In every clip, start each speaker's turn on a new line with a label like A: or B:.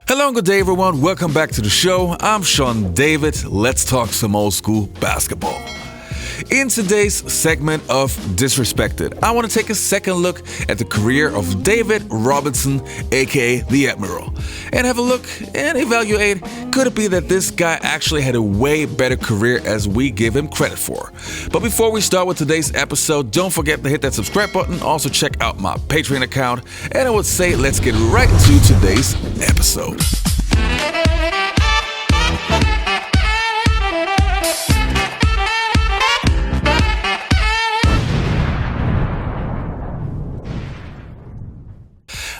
A: Hello and good day everyone, welcome back to the show. I'm Sean David, let's talk some old school basketball. In today's segment of Disrespected, I want to take a second look at the career of David Robinson, aka the Admiral, and have a look and evaluate, could it be that this guy actually had a way better career as we give him credit for? But before we start with today's episode, don't forget to hit that subscribe button, also check out my Patreon account, and I would say let's get right into today's episode.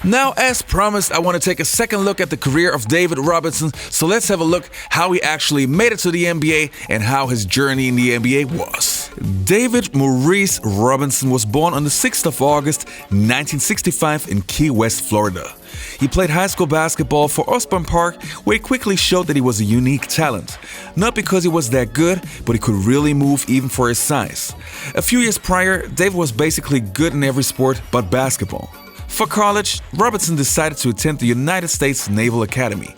A: Now, as promised, I want to take a second look at the career of David Robinson, so let's have a look how he actually made it to the NBA and how his journey in the NBA was. David Maurice Robinson was born on the 6th of August, 1965 in Key West, Florida. He played high school basketball for Osborne Park, where he quickly showed that he was a unique talent. Not because he was that good, but he could really move even for his size. A few years prior, David was basically good in every sport but basketball. For college, Robinson decided to attend the United States Naval Academy.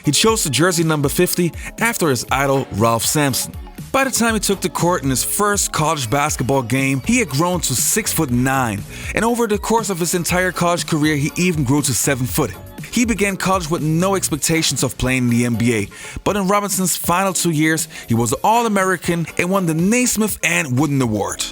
A: He chose the jersey number 50 after his idol Ralph Sampson. By the time he took the court in his first college basketball game, he had grown to 6'9", and over the course of his entire college career, he even grew to 7 foot. He began college with no expectations of playing in the NBA, but in Robinson's final 2 years, he was an All-American and won the Naismith and Wooden Award.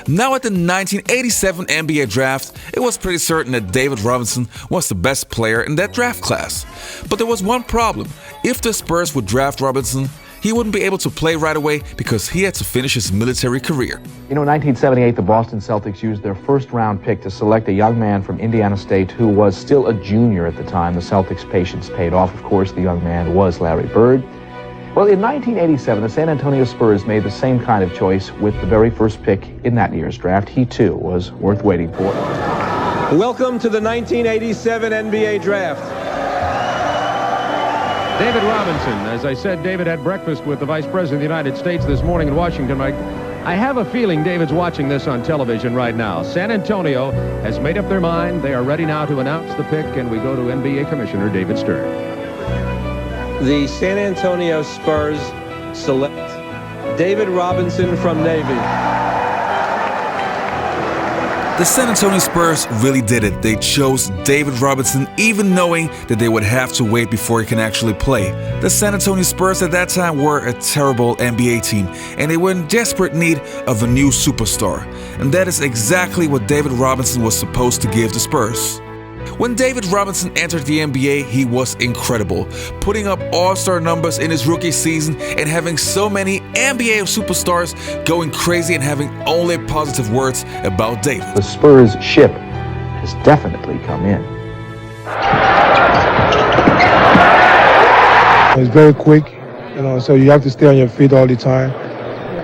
A: Now at the 1987 NBA draft, it was pretty certain that David Robinson was the best player in that draft class. But there was one problem. If the Spurs would draft Robinson, he wouldn't be able to play right away because he had to finish his military career.
B: You know, in 1978, the Boston Celtics used their first-round pick to select a young man from Indiana State who was still a junior at the time. The Celtics' patience paid off, of course. The young man was Larry Bird. Well, in 1987, the San Antonio Spurs made the same kind of choice with the very first pick in that year's draft. He, too, was worth waiting for.
C: Welcome to the 1987 NBA Draft.
D: David Robinson. As I said, David had breakfast with the Vice President of the United States this morning in Washington. I have a feeling David's watching this on television right now. San Antonio has made up their mind. They are ready now to announce the pick, and we go to NBA Commissioner David Stern.
C: The San Antonio Spurs select David Robinson from Navy.
A: The San Antonio Spurs really did it. They chose David Robinson even knowing that they would have to wait before he can actually play. The San Antonio Spurs at that time were a terrible NBA team, and they were in desperate need of a new superstar. And that is exactly what David Robinson was supposed to give the Spurs. When David Robinson entered the NBA, he was incredible, putting up all-star numbers in his rookie season and having so many NBA superstars going crazy and having only positive words about David.
B: The Spurs ship has definitely come in.
E: It's very quick, so you have to stay on your feet all the time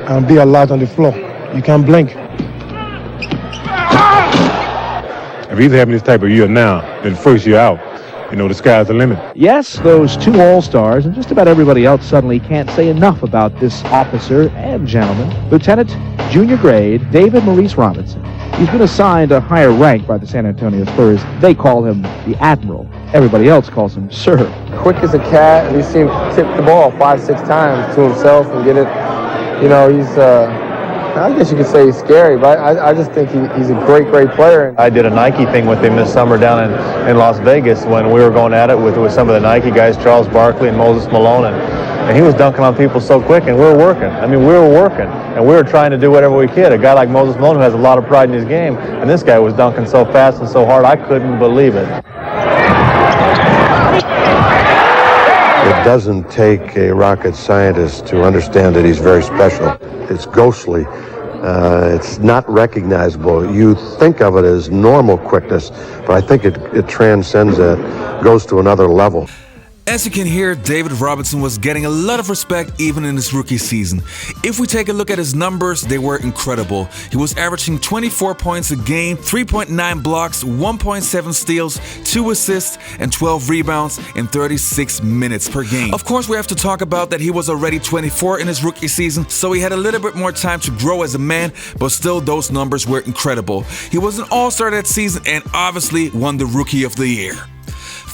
E: and be alert on the floor. You can't blink.
F: If he's having this type of year now, then first year out, the sky's the limit.
G: Yes, those two All-Stars and just about everybody else suddenly can't say enough about this officer and gentleman, Lieutenant Junior Grade David Maurice Robinson. He's been assigned a higher rank by the San Antonio Spurs. They call him the Admiral. Everybody else calls him Sir.
H: Quick as a cat, and we see him tip the ball 5-6 times to himself and get it. He's I guess you could say he's scary, but I just think he's a great player.
I: I did a Nike thing with him this summer down in Las Vegas when we were going at it with some of the Nike guys, Charles Barkley and Moses Malone, and he was dunking on people so quick, and we were working. We were working, and we were trying to do whatever we could. A guy like Moses Malone who has a lot of pride in his game, and this guy was dunking so fast and so hard, I couldn't believe it.
J: It doesn't take a rocket scientist to understand that he's very special. It's ghostly. It's not recognizable. You think of it as normal quickness, but I think it transcends that, goes to another level.
A: As you can hear, David Robinson was getting a lot of respect even in his rookie season. If we take a look at his numbers, they were incredible. He was averaging 24 points a game, 3.9 blocks, 1.7 steals, 2 assists, and 12 rebounds in 36 minutes per game. Of course, we have to talk about that he was already 24 in his rookie season, so he had a little bit more time to grow as a man, but still those numbers were incredible. He was an all-star that season and obviously won the Rookie of the Year.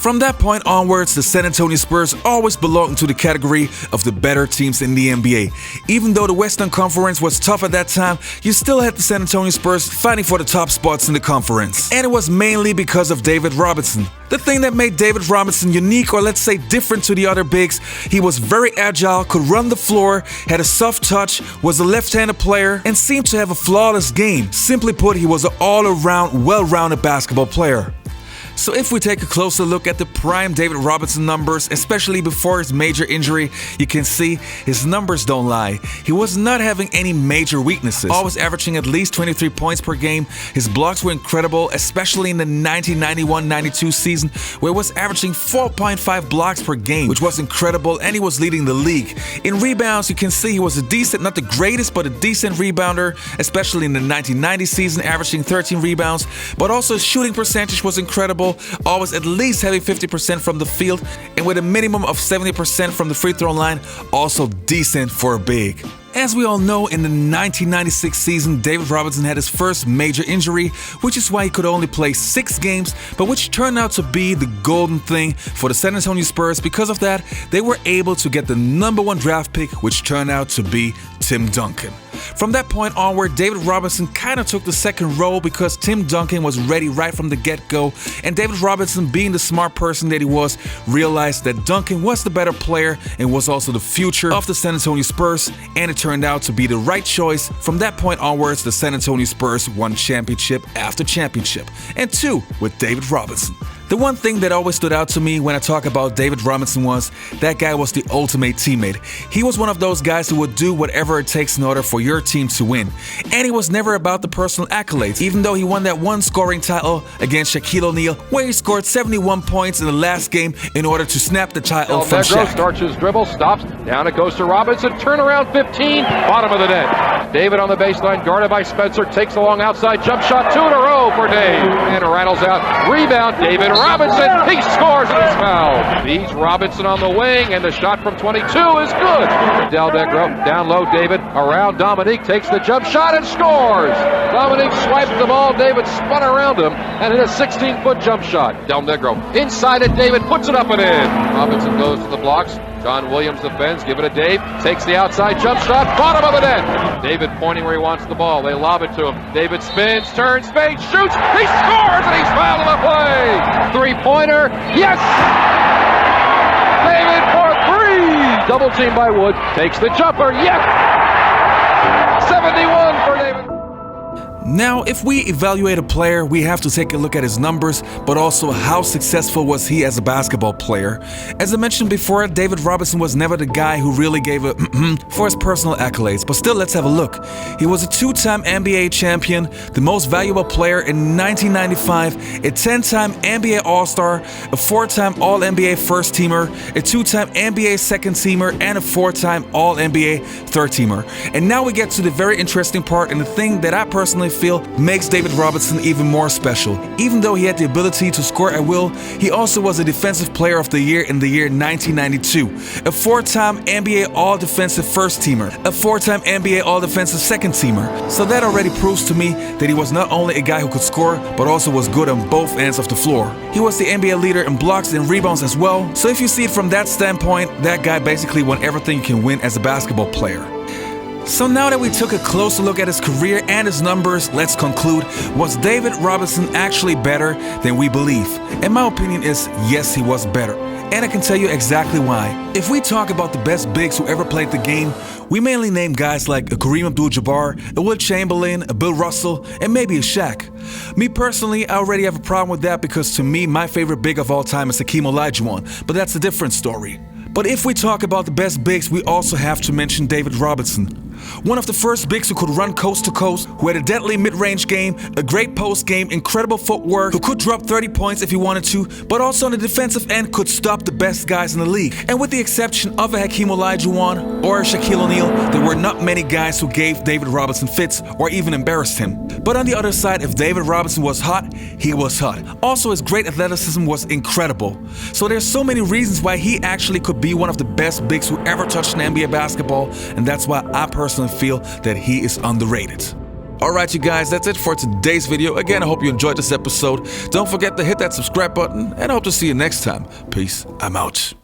A: From that point onwards, the San Antonio Spurs always belonged to the category of the better teams in the NBA. Even though the Western Conference was tough at that time, you still had the San Antonio Spurs fighting for the top spots in the conference. And it was mainly because of David Robinson. The thing that made David Robinson unique, or let's say different to the other bigs, he was very agile, could run the floor, had a soft touch, was a left-handed player, and seemed to have a flawless game. Simply put, he was an all-around, well-rounded basketball player. So if we take a closer look at the prime David Robinson numbers, especially before his major injury, you can see his numbers don't lie. He was not having any major weaknesses, always averaging at least 23 points per game. His blocks were incredible, especially in the 1991-92 season, where he was averaging 4.5 blocks per game, which was incredible, and he was leading the league. In rebounds, you can see he was a decent, not the greatest, but a decent rebounder, especially in the 1990 season, averaging 13 rebounds, but also his shooting percentage was incredible, always at least having 50% from the field, and with a minimum of 70% from the free throw line, also decent for a big. As we all know, in the 1996 season, David Robinson had his first major injury, which is why he could only play 6 games, but which turned out to be the golden thing for the San Antonio Spurs. Because of that, they were able to get the #1 draft pick, which turned out to be Tim Duncan. From that point onward, David Robinson kind of took the second role because Tim Duncan was ready right from the get-go, and David Robinson, being the smart person that he was, realized that Duncan was the better player and was also the future of the San Antonio Spurs, and it turned out to be the right choice. From that point onwards, the San Antonio Spurs won championship after championship, and 2 with David Robinson. The one thing that always stood out to me when I talk about David Robinson was that guy was the ultimate teammate. He was one of those guys who would do whatever it takes in order for your team to win. And he was never about the personal accolades, even though he won that one scoring title against Shaquille O'Neal, where he scored 71 points in the last game in order to snap the title from Shaq.
D: Starts his dribble, stops, down it goes to Robinson, turnaround 15, bottom of the net. David on the baseline, guarded by Spencer, takes a long outside jump shot, 2 in a row for Dave. And rattles out, rebound, David Robinson, he scores and is fouled. Beats Robinson on the wing, and the shot from 22 is good. Delvecchio, down low, David, around Dominique, takes the jump shot and scores. Dominique swiped the ball, David spun around him and hit a 16-foot jump shot. Delvecchio, inside it, David puts it up and in. Robinson goes to the blocks. John Williams defends, give it to Dave, takes the outside jump shot, bottom of the net. David pointing where he wants the ball, they lob it to him. David spins, turns, fades, shoots, he scores, and he's fouled on the play. Three-pointer, yes! David for 3! Double team by Wood, takes the jumper, yes! 71 for David.
A: Now, if we evaluate a player, we have to take a look at his numbers, but also how successful was he as a basketball player. As I mentioned before, David Robinson was never the guy who really gave a for his personal accolades, but still, let's have a look. He was a 2-time NBA champion, the most valuable player in 1995, a 10-time NBA All-Star, a 4-time All-NBA first-teamer, a 2-time NBA second-teamer, and a 4-time All-NBA third-teamer. And now we get to the very interesting part, and the thing that I personally feel makes David Robinson even more special. Even though he had the ability to score at will, he also was a Defensive Player of the Year in the year 1992, a 4-time NBA All-Defensive First-Teamer, a 4-time NBA All-Defensive Second-Teamer. So that already proves to me that he was not only a guy who could score, but also was good on both ends of the floor. He was the NBA leader in blocks and rebounds as well. So if you see it from that standpoint, that guy basically won everything you can win as a basketball player. So now that we took a closer look at his career and his numbers, let's conclude, was David Robinson actually better than we believe? And my opinion is, yes, he was better. And I can tell you exactly why. If we talk about the best bigs who ever played the game, we mainly name guys like a Kareem Abdul-Jabbar, a Wilt Chamberlain, a Bill Russell, and maybe a Shaq. Me personally, I already have a problem with that because to me, my favorite big of all time is Hakeem Olajuwon, but that's a different story. But if we talk about the best bigs, we also have to mention David Robinson. One of the first bigs who could run coast to coast, who had a deadly mid-range game, a great post game, incredible footwork, who could drop 30 points if he wanted to, but also on the defensive end could stop the best guys in the league. And with the exception of a Hakeem Olajuwon or a Shaquille O'Neal, there were not many guys who gave David Robinson fits or even embarrassed him. But on the other side, if David Robinson was hot, he was hot. Also, his great athleticism was incredible. So there's so many reasons why he actually could be one of the best bigs who ever touched an NBA basketball, and that's why I personally feel that he is underrated. Alright, you guys, that's it for today's video. Again, I hope you enjoyed this episode. Don't forget to hit that subscribe button, and I hope to see you next time. Peace. I'm out.